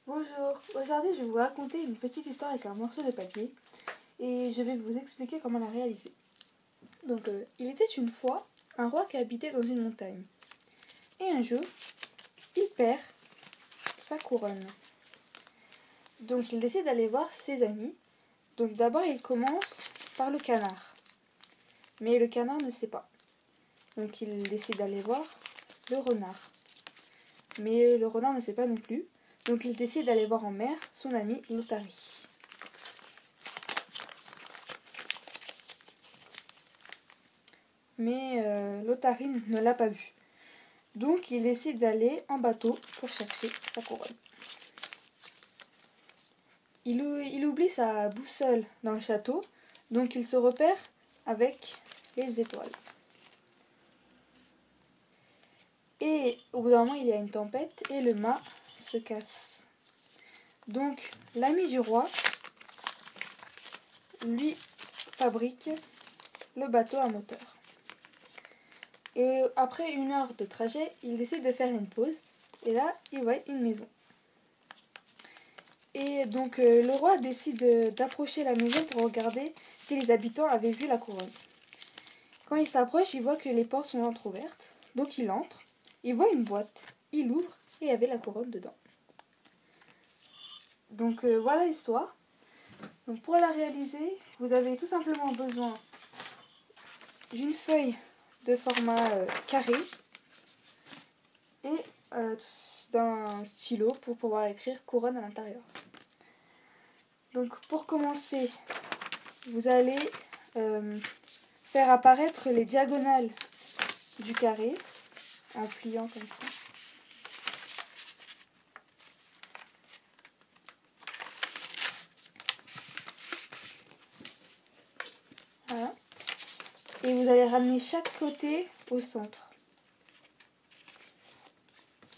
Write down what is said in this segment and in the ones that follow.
Bonjour, aujourd'hui je vais vous raconter une petite histoire avec un morceau de papier et je vais vous expliquer comment la réaliser. Donc, il était une fois un roi qui habitait dans une montagne. Et un jour, il perd sa couronne. Donc il décide d'aller voir ses amis. Donc d'abord il commence par le canard. Mais le canard ne sait pas. Donc il décide d'aller voir le renard. Mais le renard ne sait pas non plus. Donc il décide d'aller voir en mer son ami l'otarie. Mais l'otarie ne l'a pas vu. Donc il décide d'aller en bateau pour chercher sa couronne. Il oublie sa boussole dans le château, donc il se repère avec les étoiles. Et au bout d'un moment, il y a une tempête et le mât se casse. Donc l'ami du roi, lui, fabrique le bateau à moteur. Et après 1 heure de trajet, il décide de faire une pause. Et là, il voit une maison. Et donc le roi décide d'approcher la maison pour regarder si les habitants avaient vu la couronne. Quand il s'approche, il voit que les portes sont entrouvertes. Donc il entre, il voit une boîte, il ouvre et il y avait la couronne dedans. Donc voilà l'histoire. Donc pour la réaliser, vous avez tout simplement besoin d'une feuille de format carré et d'un stylo pour pouvoir écrire couronne à l'intérieur. Donc pour commencer, vous allez faire apparaître les diagonales du carré en pliant comme ça. Voilà. Et vous allez ramener chaque côté au centre.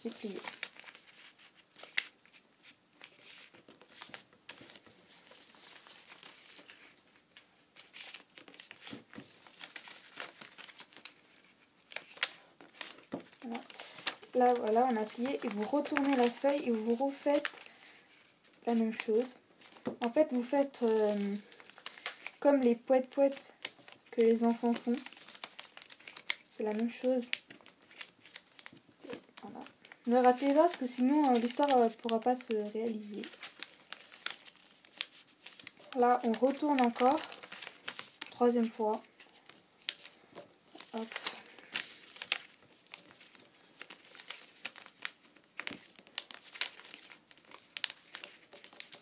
Et plier. Voilà. Là, voilà, on a plié et vous retournez la feuille et vous refaites la même chose. En fait, vous faites comme les poètes-poètes que les enfants font. C'est la même chose. Voilà. Ne ratez pas parce que sinon l'histoire ne pourra pas se réaliser. Là, on retourne encore. 3e fois. Hop.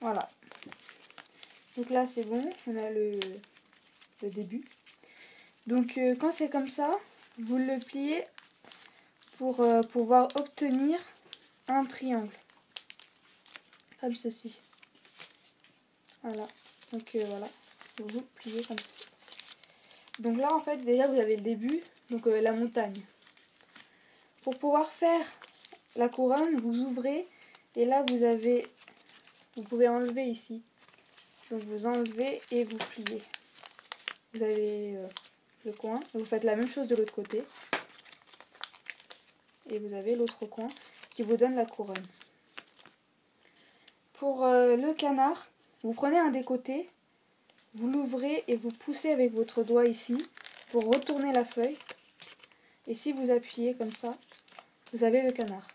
Voilà. Donc là, c'est bon. On a le début. Donc quand c'est comme ça, vous le pliez pour pouvoir obtenir un triangle. Comme ceci. Voilà. Donc voilà. Vous pliez comme ceci. Donc là, en fait, déjà, vous avez le début. Donc la montagne. Pour pouvoir faire la couronne, vous ouvrez. Et là, vous pouvez enlever ici. Donc vous enlevez et vous pliez. Vous avez le coin. Vous faites la même chose de l'autre côté. Et vous avez l'autre coin qui vous donne la couronne. Pour le canard, vous prenez un des côtés, vous l'ouvrez et vous poussez avec votre doigt ici pour retourner la feuille. Et si vous appuyez comme ça, vous avez le canard.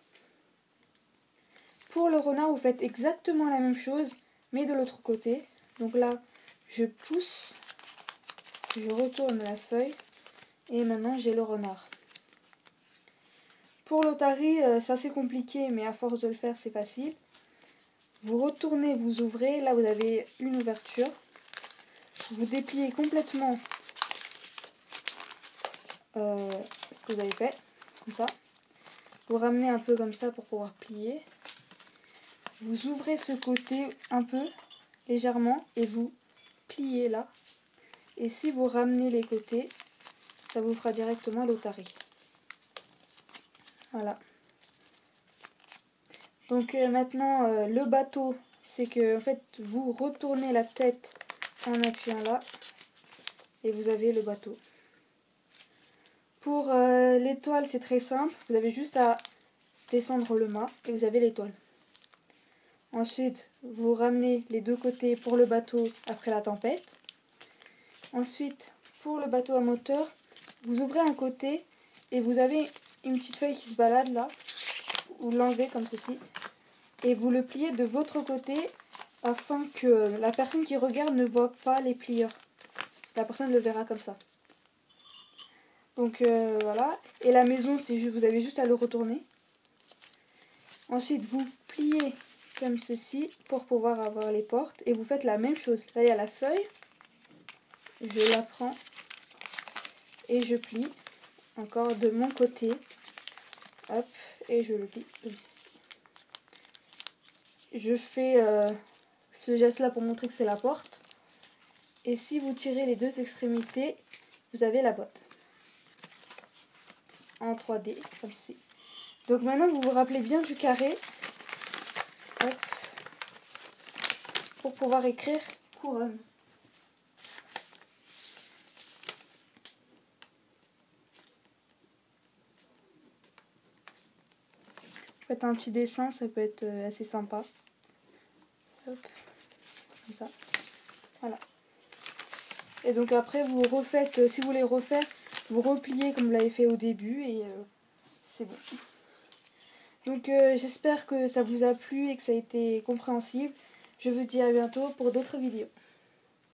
Pour le renard, vous faites exactement la même chose, mais de l'autre côté. Donc là, je pousse, je retourne la feuille et maintenant j'ai le renard. Pour l'otarie, c'est assez compliqué, mais à force de le faire, c'est facile. Vous retournez, vous ouvrez, là vous avez une ouverture. Vous dépliez complètement ce que vous avez fait, comme ça. Vous ramenez un peu comme ça pour pouvoir plier. Vous ouvrez ce côté un peu, légèrement, et vous pliez là. Et si vous ramenez les côtés, ça vous fera directement l'otarie. Voilà. Donc maintenant, le bateau, c'est que en fait, vous retournez la tête en appuyant là, et vous avez le bateau. Pour l'étoile, c'est très simple. Vous avez juste à descendre le mât et vous avez l'étoile. Ensuite, vous ramenez les deux côtés pour le bateau après la tempête. Ensuite, pour le bateau à moteur, vous ouvrez un côté et vous avez une petite feuille qui se balade là. Vous l'enlevez comme ceci. Et vous le pliez de votre côté afin que la personne qui regarde ne voit pas les plieurs. La personne le verra comme ça. Donc voilà. Et la maison, vous avez juste à le retourner. Ensuite, vous pliez comme ceci pour pouvoir avoir les portes. Et vous faites la même chose. Là, il y a la feuille. Je la prends et je plie encore de mon côté. Hop, et je le plie comme ceci. Je fais ce geste là pour montrer que c'est la porte. Et si vous tirez les deux extrémités, vous avez la boîte. En 3D, comme ceci. Donc maintenant, vous vous rappelez bien du carré. Hop, pour pouvoir écrire couronne. Faites un petit dessin, ça peut être assez sympa. Hop, comme ça. Voilà. Et donc après, vous refaites, si vous voulez refaire, vous repliez comme vous l'avez fait au début et c'est bon. Donc j'espère que ça vous a plu et que ça a été compréhensible. Je vous dis à bientôt pour d'autres vidéos.